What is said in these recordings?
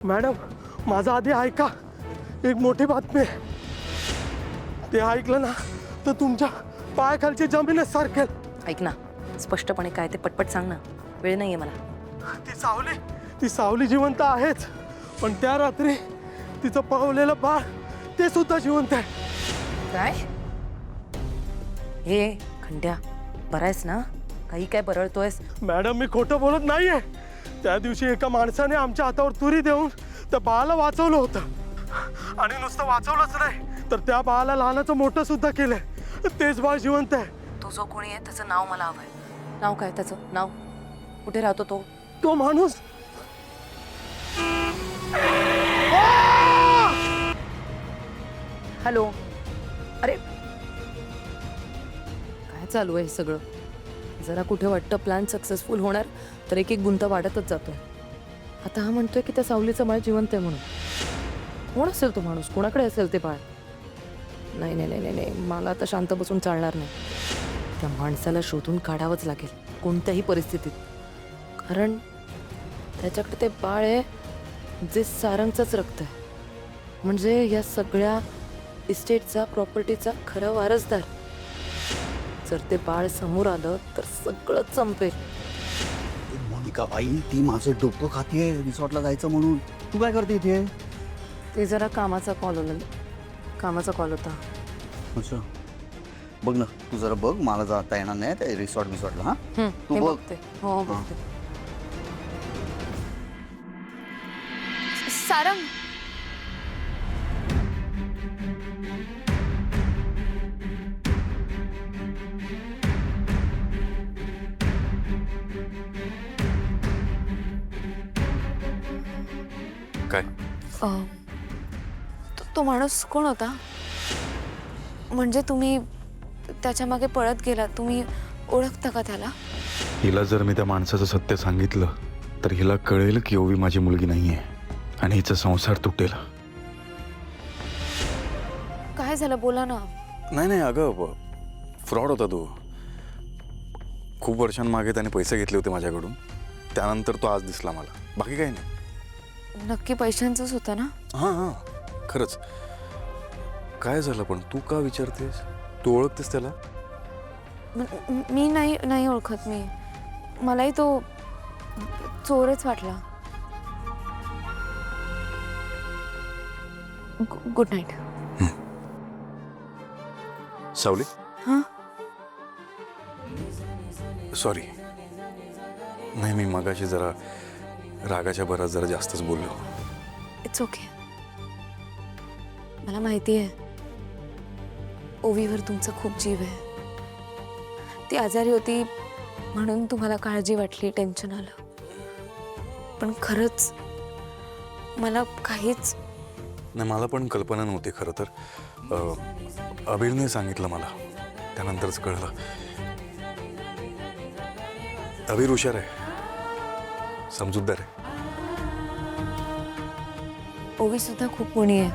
Madam माझा आधी ऐका, एक मोठी बातमी आहे. ते ऐकलं ना तर तुमच्या पायाखालची जमीनच सारखेल. ऐक ना, स्पष्टपणे काय ते पटपट सांग ना, वेळ नाहीये मला. ती सावली जिवंत आहेच, पण त्या रात्री तिचं पळवलेलं बाळ ते सुद्धा जिवंत आहे. काय? हे खंड्या, बरा आहेस ना? काही काय बरळतोयस? मॅडम मी खोटं बोलत नाहीये. त्या दिवशी एका माणसाने आमच्या हातावर तुरी देऊन त्या बाळाला वाचवलं होतं, आणि नुसतं वाचवलंच नाही तर त्या बाळाला लहानाचं मोठं सुद्धा केलंय. तेच बाळ जिवंत आहे. तो जो कोणी आहे त्याचं नाव मला हवंय. नाव काय त्याचं? नाव? कुठे राहतो तो? तो माणूस हॅलो, अरे काय चालू आहे हे सगळं? जरा कुठे वाटतं प्लॅन सक्सेसफुल होणार तर एक एक गुंता वाढतच जातोय. आता हा म्हणतोय की त्या सावलीचं बाळ जिवंत आहे म्हणून. कोण असेल तो माणूस? कोणाकडे असेल ते बाळ? नाही नाही नाही नाही, मला आता शांत बसून चालणार नाही. त्या माणसाला शोधून काढावंच लागेल कोणत्याही परिस्थितीत, कारण त्याच्याकडे ते बाळ आहे जे सारंगचंच रक्त आहे. म्हणजे या सगळ्या इस्टेटचा, प्रॉपर्टीचा खरा वारसदार. जर ते बाळ समोर आलं तर सगळं संपेल. मोनिका बाई, ती माझं डोकं खातीये रिसॉर्टला जायचं म्हणून. तू काय करते इथे? ते जरा कामाचा कॉल होता. अच्छा, बघ ना, तू जरा बघ, मला जाता येणार नाही त्या रिसॉर्टला. हा तू मी बघ. बघते. हो बघते. सारंग, काय? तो माणूस कोण होता? म्हणजे तुम्ही त्याच्या मागे पळत गेला, तुम्ही ओळखता का त्याला? हिला जर मी त्या माणसाचं सत्य सांगितलं तर हिला कळेल की ओवी माझी मुलगी नाहीये आणि हिचा संसार तुटेल. काय झालं, बोला ना. नाही अगं, फ्रॉड होता तो. खूप वर्षांमागे त्याने पैसे घेतले होते माझ्याकडून. त्यानंतर तो आज दिसला मला, बाकी काही नाही. नक्की पैशांचंच होतं ना? हां खरंच. काय झालं पण तू का विचारतेस? तू ओळखतेस त्याला? मी नाही ओळखत. मलाही तो चोरच वाटला. Good night. सावली, हां, सॉरी. नाही, मी मगाशी जरा रागाच्या भरात जरा जास्तच बोललो. It's okay. मला माहिती आहे ओवीवर तुमचा खूप जीव आहे. ती आजारी होती म्हणून तुम्हाला काळजी वाटली, टेन्शन आलं. पण खरंच मला काहीच नाही, मला पण कल्पना नव्हती खरं तर. अभिरने सांगितलं मला, त्यानंतरच कळलं. अभिर हुशार आहे, समजूतदार आहे. ओवी सुद्धा खूप गुणी आहे.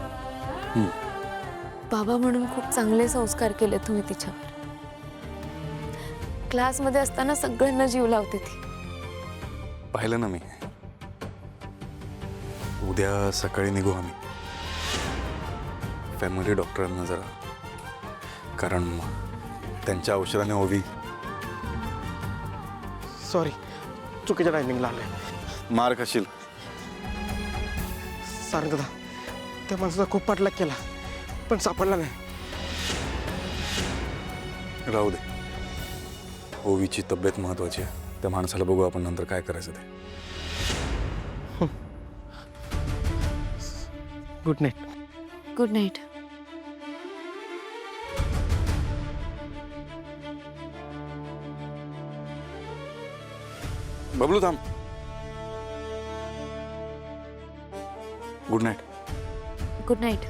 बाबा म्हणून खूप चांगले संस्कार केले तुम्ही तिच्यावर. क्लासमध्ये असताना सगळ्यांना जीव लावते ती. पाहिलं ना मी. उद्या सकाळी निघू आम्ही फॅमिली डॉक्टरांना जरा, कारण त्यांच्या औषधाने ओवी. सॉरी, चुकीच्या टायमिंगला आलोय. मार खाशील. सारंगदा, त्या माणसाचा खूप पाठलाग केला पण सापडला नाही. राहू दे, ओवीची तब्येत महत्वाची आहे. त्या माणसाला बघू आपण नंतर काय करायचं ते. Good night. Good night. Bablu थांब. Good night. Good night.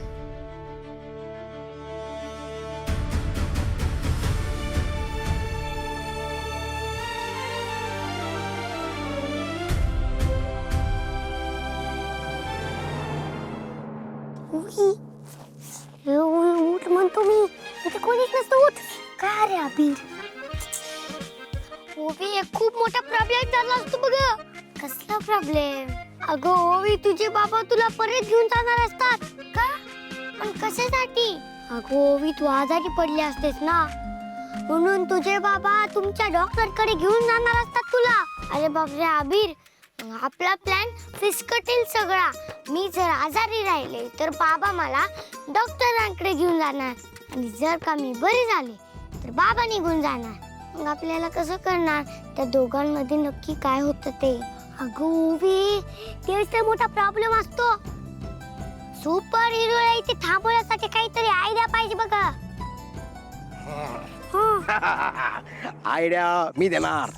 उठ म्हणतो मी, इथे कोणीच नसतं. उठ. काय रे अभिर? ओवी, एक खूप मोठा प्रॉब्लेम झाला असतो बघ. कसला प्रॉब्लेम? अगं ओवी, तुझे बाबा तुला परत घेऊन जाणार असतात का? पण कशासाठी? अगं ओवी, तू आजारी पडली असतेस ना, म्हणून तुझे बाबा तुमच्या डॉक्टरकडे घेऊन जाणार असतात तुला. अरे बापरे आबिर, मग आपला प्लॅन फिसकटेल सगळा. मी जर आजारी राहिले तर बाबा मला डॉक्टरांकडे घेऊन जाणार, आणि जर का मी बरी झाले तर बाबा निघून जाणार. मग आपल्याला कसं करणार त्या दोघांमध्ये नक्की काय होतं ते? अगं ओवी, तेच तर मोठा प्रॉब्लेम असतो. सुपर हिरोला इथे थांबवण्यासाठी काहीतरी आयडिया पाहिजे बघा. आयडिया मी देणार.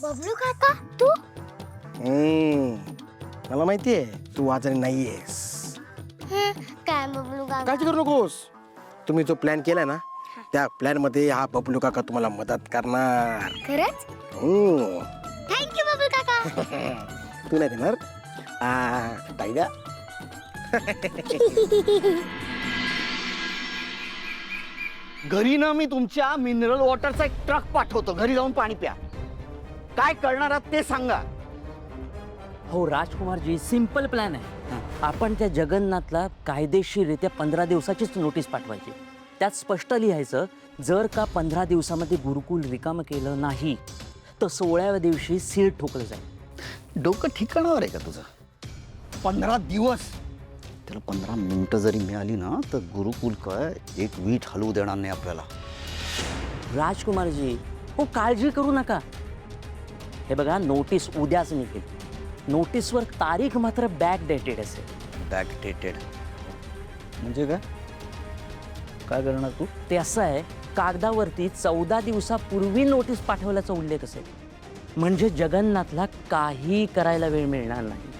बबलू काका, तू? मला माहितीये तू आजारी नाहीयेस. काय बबलू काका? काळजी करू नकोस. तुम्ही जो प्लॅन केलाय ना, त्या प्लॅन मध्ये हा बबलू काका तुम्हाला मदत करणार. खरंच? थँक्यू बबलू काका. तू नाही देणार? टायड्या. घरी ना मी तुमच्या मिनरल वॉटरचा एक ट्रक पाठवतो. घरी जाऊन पाणी प्या. काय करणार आहात ते सांगा. हो राजकुमारजी, सिंपल प्लॅन आहे. आपण त्या जगन्नाथला कायदेशीररित्या 15 दिवसाचीच नोटीस पाठवायची. त्यात स्पष्ट लिहायचं, जर का 15 दिवसामध्ये गुरुकुल रिकामं केलं नाही तर 16व्या दिवशी सील ठोकलं जाईल. डोकं ठिकाणावर आहे का तुझं? 15 दिवस. त्याला 15 मिनिटं जरी मिळाली ना तर गुरुकुल काय एक वीट हलवू देणार नाही आपल्याला. राजकुमारजी, हो काळजी करू नका. हे बघा, नोटीस उद्याच निघेल. नोटीसवर तारीख मात्र बॅक डेटेड असेल. बॅक डेटेड म्हणजे काय? काय करणार तू? ते असं आहे, कागदावरती 14 दिवसापूर्वी नोटीस पाठवल्याचा उल्लेख असेल, म्हणजे जगन्नाथला काही करायला वेळ मिळणार नाही.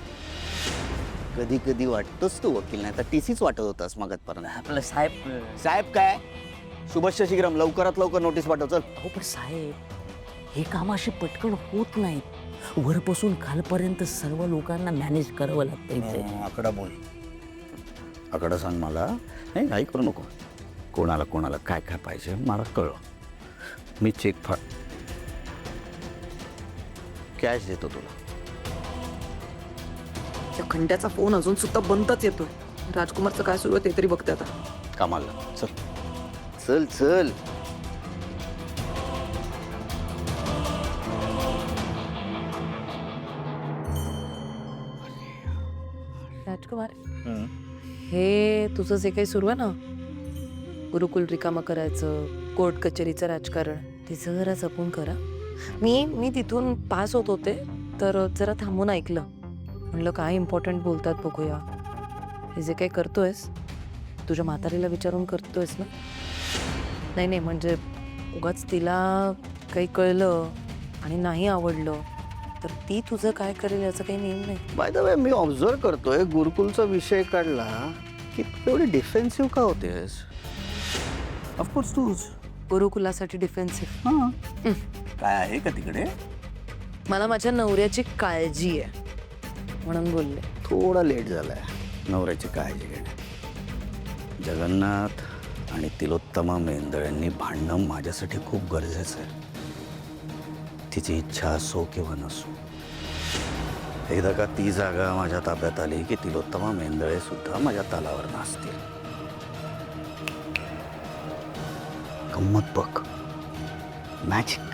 कधी कधी वाटतोस तू वकील, नाही तर टीसीच वाटत होतास मागतपर्यंत. आपलं साहेब साहेब काय? शुभस्य शीघ्रम, लवकरात लवकर नोटीस पाठव. चल. हो पण साहेब, हे काम अशी पटकन होत नाहीत. वरपासून खालपर्यंत सर्व लोकांना मॅनेज करावं लागतं इथे. आकडा बोल. आकडा सांग मला. नाही घाई करू नको. कोणाला कोणाला काय काय पाहिजे मला कळव. मी चेक कॅश देतो तुला. त्या खंड्याचा फोन अजून सुद्धा बंदच येतोय. राजकुमारचं काय सुरू आहे ते तरी बघते आता. कामाला चल. चल चल. राजकुमार, हे तुझं जे काही सुरू आहे ना, गुरुकुल रिकामं करायचं, कोर्ट कचेरीचं राजकारण, ते जरा जपून करा. मी तिथून पास होत होते तर जरा थांबून ऐकलं. म्हणलं काय इम्पॉर्टंट बोलतात बघूया. हे जे काही करतोयस तुझ्या म्हातारीला विचारून करतोयस ना? नाही म्हणजे उगाच तिला काही कळलं आणि नाही आवडलं तर ती तुझं काय करेल याचा काही नियम नाही. By the way, me observe करतोय गुरुकुलचा विषय काढला की तू एवढी डिफेन्सिव्ह का होतेस? ऑफकोर्स तूच. गुरुकुलासाठी डिफेन्सिव्ह. हां. काय आहे का तिकडे? मला माझ्या नवऱ्याची काळजी आहे म्हणून बोलले. थोडा लेट झालाय नवऱ्याची काळजी घेणे. जगन्नाथ आणि तिलोत्तमा मेंदळ्यांनी भांडणं माझ्यासाठी खूप गरजेचं आहे. तिची इच्छा असो किंवा नसो. एकदा का ती जागा माझ्या ताब्यात आली की तिलोत्तमा मेंदळे सुद्धा माझ्या तालावर नाचतील. गंमत बघ. मॅजिक.